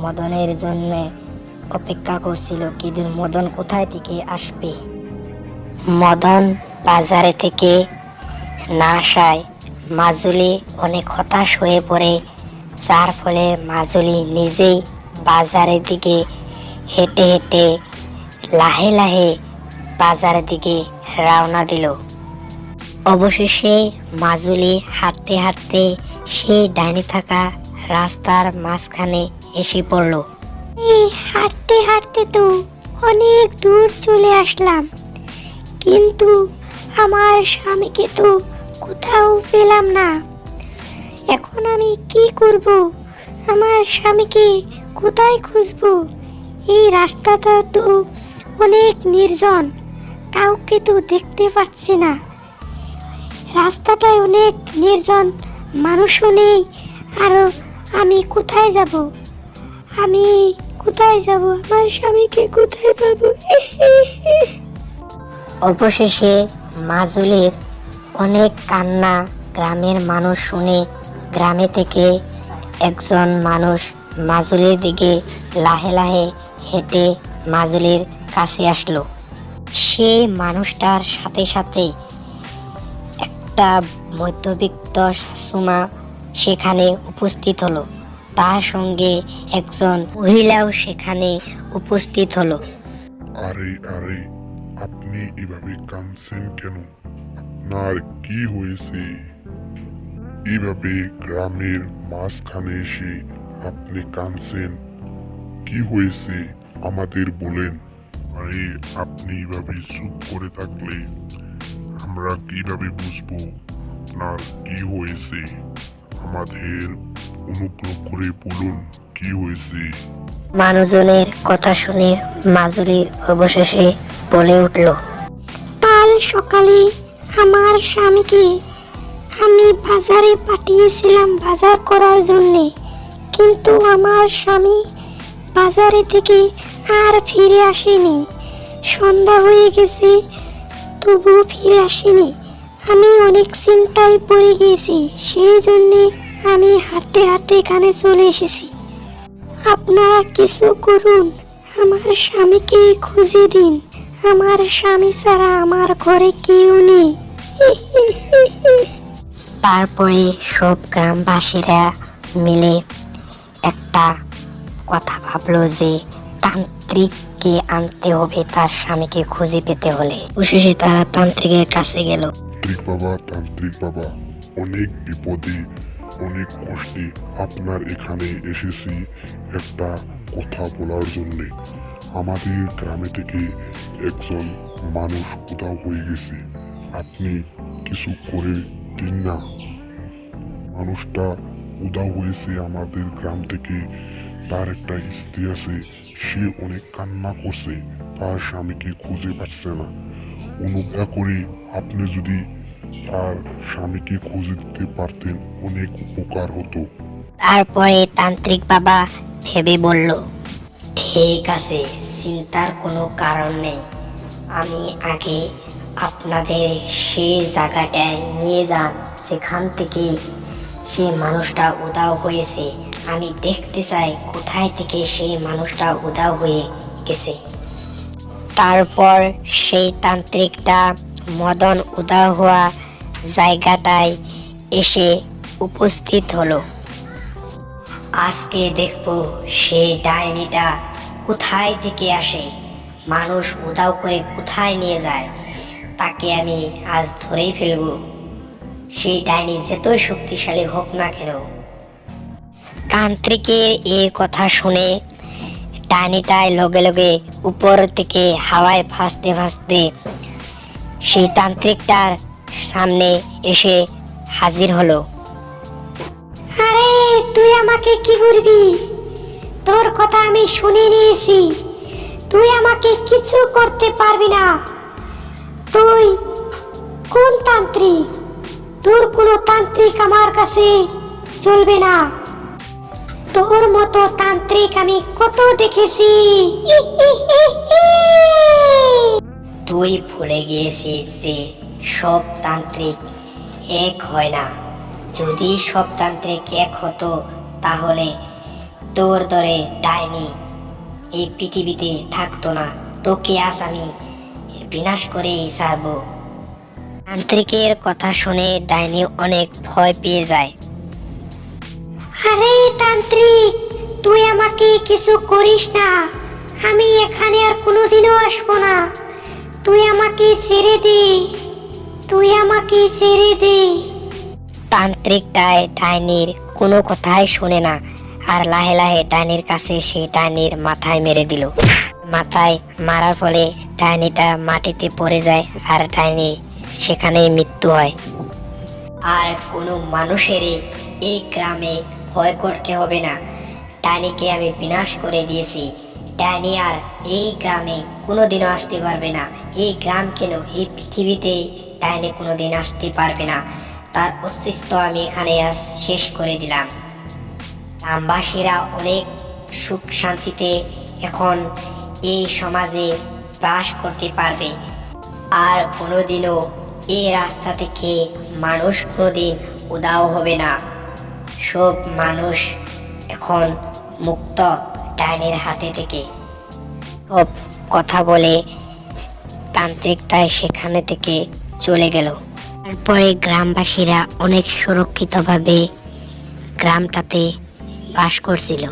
মদনের জন্য অপেক্ষা করছিল, কিন্তু মদন কোথায় থেকে আসবে। মদন বাজারে থেকে না আসায় মাজুলি অনেক হতাশ হয়ে পড়ে, যার ফলে মাজুলি নিজেই বাজারের দিকে হেঁটে হেঁটে লাহে লাহে বাজারের দিকে রওনা দিল। অবশেষে মাজুলি হাঁটতে হাঁটতে সেই ডাইনি থাকা রাস্তার মাঝখানে এসে পড়ল। হাঁটতে হাঁটতে তো অনেক দূর চলে আসলাম, কিন্তু আমার স্বামীকে তো কোথাও পেলাম না। এখন আমি কি করব? আমার স্বামীকে কোথায় খুঁজবো? এই রাস্তাটা তো অনেক নির্জন, কাউকে তো দেখতে পাচ্ছি না। রাস্তাটায় অনেক নির্জন, মানুষও নেই। আর আমি কোথায় যাব? আমি কোথায় যাব? আমার স্বামীকে কোথায় পাবো? অবশেষে মাজুলির অনেক কান্না গ্রামের মানুষ শুনে গ্রামে থেকে একজন মানুষ মাজুলির দিকে লাহে লাহে হেঁটে মাজুলির কাছে আসলো। সে মানুষটার সাথে সাথে একটা মধ্যবিত্ত শাশুমা সেখানে উপস্থিত হলো। তার সঙ্গে একজন মহিলাও সেখানে উপস্থিত হলো। আরে আরে, আপনি এভাবে কাঁদছেন কেন? আপনার কি হয়েছে? এভাবে গ্রামের মাঝখানে এসে আপনি কাঁদছেন, কি হয়েছে আমাদের বলেন। আরে আপনি এভাবে চুপ করে থাকলে আমরা কিভাবে বুঝবো আপনার কি হয়েছে? আমাদের অনুগ্রহ করে বলুন কি হয়েছে। মানুষজনের কথা শুনে মাজুলি অবশেষে বলে উঠল, কাল সকালে আমার স্বামীকে আমি বাজারে পাঠিয়েছিলাম বাজার করার জন্যে, কিন্তু আমার স্বামী বাজারে থেকে আর ফিরে আসেনি। সন্ধ্যা হয়ে গেছে, তবুও ফিরে আসেনি। আমি অনেক চিন্তায় পড়ে গেছি, সেই জন্যে আমি হাঁটতে হাঁটতে এখানে চলে এসেছি। আপনারা কিছু করুন, আমার স্বামীকে খুঁজে দিন। আমার স্বামী ছাড়া আমার ঘরে কেউ নেই। তারপরে সব গ্রামবাসীরা মিলে একটা কথা ভাবলো যে তান্ত্রিককে আনতে হবে তার স্বামীকে খুঁজে পেতে হলে। অবশেষে তারা তান্ত্রিকের কাছে গেল। তান্ত্রিক বাবা, অনেক বিপদে অনেক কষ্টে আপনার এখানে এসেছি একটা কথা বলার জন্যে। আমাদের গ্রামে থেকে একজন মানুষ উধাও হয়ে গেছে, আপনি কিছু করে দিন না। মানুষটা উধাও হয়েছে আমাদের গ্রাম থেকে, তার একটা স্ত্রী আছে, সে অনেক কান্না করছে, তার স্বামীকে খুঁজে পাচ্ছে না। অনুগ্রহ করে আপনি যদি তার স্বামীকে খুঁজে দিতে পারতেন অনেক উপকার হতো। তারপরে তান্ত্রিক বাবা ভেবে বলল, ঠিক আছে, চিন্তার কোনো কারণ নেই। আমি আগে আপনাদের সেই জায়গাটায় নিয়ে যান যেখান থেকে সে মানুষটা উধাও হয়েছে। আমি দেখতে চাই কোথায় থেকে সেই মানুষটা উধাও হয়ে গেছে। তারপর সেই তান্ত্রিকটা মদন উধাও হওয়া জায়গাটায় এসে উপস্থিত হলো। আজকে দেখবো সেই ডাইনিটা কোথায় থেকে আসে, মানুষ উধাও করে কোথায় নিয়ে যায়, তাকে আমি আজ ধরেই ফেলবো, সেই ডাইনি যতই শক্তিশালী হোক না কেন। তান্ত্রিকের এই কথা শুনে ডাইনিটায় লগে লগে উপর থেকে হাওয়ায় ভাসতে ভাসতে সেই তান্ত্রিকটার সামনে এসে হাজির হলো। আরে তুই আমাকে কি করবি? তোর কথা আমি শুনে নিয়েছি, তুই আমাকে কিছু করতে পারবি না। তুই কোন তান্ত্রিক? তোর কোনো তান্ত্রিক আমার কাছে চলবে না। তোর মতো তান্ত্রিক আমি কত দেখেছি। তুই ভুলে গিয়েছিস যে সব তান্ত্রিক এক হয় না। যদি সব তান্ত্রিক এক হতো তাহলে তোর দরে ডাইনি এই পৃথিবীতে থাকতো না, তোকে আজ আমি বিনাশ করেই ছাড়বো। তান্ত্রিকের কথা শুনে ডাইনি অনেক ভয় পেয়ে যায়। আরে তান্ত্রিক, তুই আমাকে কিছু করিস না, আমি এখানে আর কোনোদিনও আসবো না। তুই আমাকে ছেড়ে দে, তুই আমাকে ছেড়ে দে। তান্ত্রিকটায় ডাইনির কোনো কথাই শোনে না, আর লাহে লাহে ডাইনির কাছে সে ডাইনির মাথায় মেরে দিল। মাথায় মারার ফলে ডাইনিটা মাটিতে পড়ে যায়, আর ডাইনি সেখানেই মৃত্যু হয়। আর কোনো মানুষেরই এই গ্রামে ভয় করতে হবে না, ডাইনিকে আমি বিনাশ করে দিয়েছি। ডাইনি আর এই গ্রামে কোনোদিনও আসতে পারবে না। এই গ্রাম কেন, এই পৃথিবীতে ডাইনি কোনোদিন আসতে পারবে না। তার অস্তিত্ব আমি এখানে আজ শেষ করে দিলাম। গ্রামবাসীরা অনেক সুখ শান্তিতে এখন এই সমাজে বাস করতে পারবে, আর কোনোদিনও এই রাস্তা থেকে মানুষ কোনোদিন উধাও হবে না। সব মানুষ এখন মুক্ত ডাইনির হাতে থেকে। সব কথা বলে তান্ত্রিকটাই সেখানে থেকে চলে গেল। তারপরে গ্রামবাসীরা অনেক সুরক্ষিতভাবে গ্রামটাতে বাস করছিল।